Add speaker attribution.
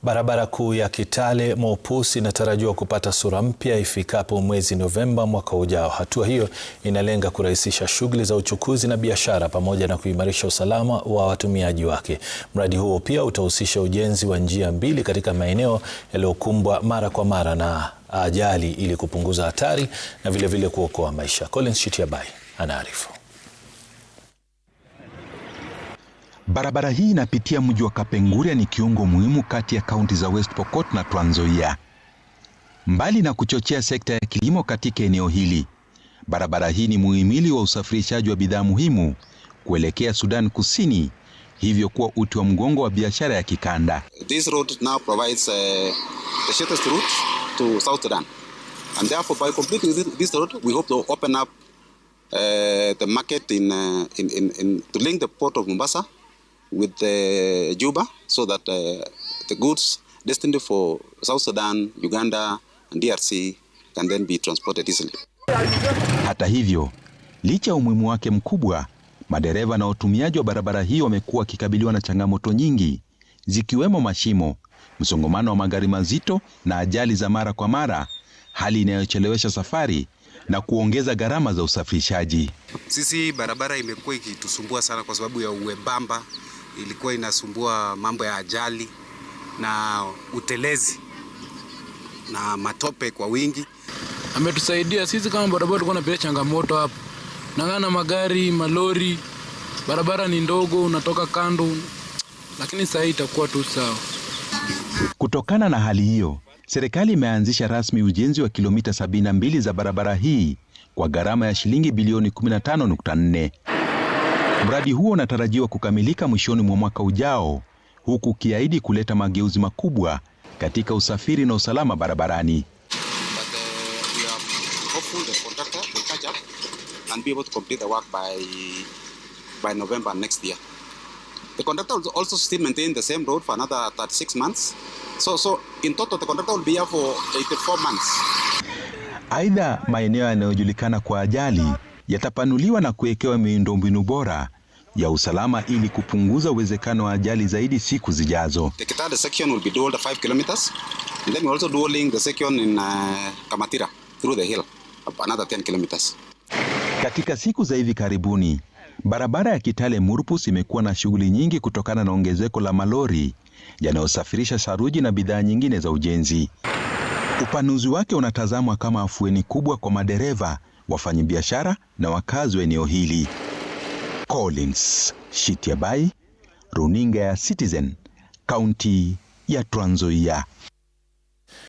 Speaker 1: Barabara kuu ya Kitale Mopus inatarajiwa kupata sura mpya ifikapo mwezi Novemba mwaka ujao. Hatua hiyo inalenga kurahisisha shughuli za uchukuzi na biashara pamoja na kuimarisha usalama wa watumiaji wake. Mradi huo pia utahusisha ujenzi wa njia mbili katika maeneo yaliyokumbwa mara kwa mara na ajali ili kupunguza hatari na vilevile kuokoa maisha. Collins Shitiabai anaarifu.
Speaker 2: Barabara hii inapitia mji wa Kapenguria, ni kiungo muhimu kati ya kaunti za West Pokot na Trans Nzoia. Mbali na kuchochea sekta ya kilimo katika eneo hili, barabara hii ni muhimili wa usafirishaji wa bidhaa muhimu kuelekea Sudan Kusini, hivyo kuwa uti wa mgongo wa biashara ya kikanda.
Speaker 3: This road now provides the shortest route to South Sudan. And therefore by completing this road we hope to open up the market to link the port of Mombasa with Juba, so that the goods destined for South Sudan, Uganda and DRC can then be transported easily.
Speaker 2: Hata hivyo, licha ya umuhimu wake mkubwa, madereva na watumiaji wa barabara hii wamekuwa wakikabiliwa na changamoto nyingi, zikiwemo mashimo, msongamano wa magari mazito na ajali za mara kwa mara, hali inayochelewesha safari na kuongeza gharama za usafirishaji.
Speaker 4: Sisi barabara imekuwa ikitusumbua sana kwa sababu ya uwembamba, ilikuwa inasumbua mambo ya ajali na utelezi na matope kwa wingi.
Speaker 5: Ametusaidia sisi kama barabara, tulikuwa tunapitia changamoto hapo. Nangana magari, malori, barabara ni ndogo, unatoka kando, lakini sasa itakuwa tu sawa.
Speaker 2: Kutokana na hali hiyo, serikali imeanzisha rasmi ujenzi wa kilomita 72 za barabara hii kwa gharama ya shilingi bilioni 15.4. Mradi huo unatarajiwa kukamilika mwishoni mwa mwaka ujao, huku kiahidi kuleta mageuzi makubwa katika usafiri na usalama barabarani.
Speaker 3: By November next year. The contractor will also still maintain the same road for another 36 months. So in total the contractor will be here for 84 months.
Speaker 2: Aidha, maeneo yanayojulikana kwa ajali yatapanuliwa na kuwekewa miundombinu bora ya usalama ili kupunguza uwezekano wa ajali zaidi siku zijazo.
Speaker 3: The Kitale section will be dual 5 kilometers, and then we also dualing the section in Kamatira through the hill another 10 kilometers.
Speaker 2: Katika siku za hivi karibuni, barabara ya Kitale Mopus imekuwa na shughuli nyingi kutokana na ongezeko la malori yanayosafirisha saruji na bidhaa nyingine za ujenzi. Upanuzi wake unatazamwa kama afueni kubwa kwa madereva, wafanyabiashara na wakazi wa eneo hili. Collins Shitiabai, runinga ya Citizen, kaunti ya Trans Nzoia.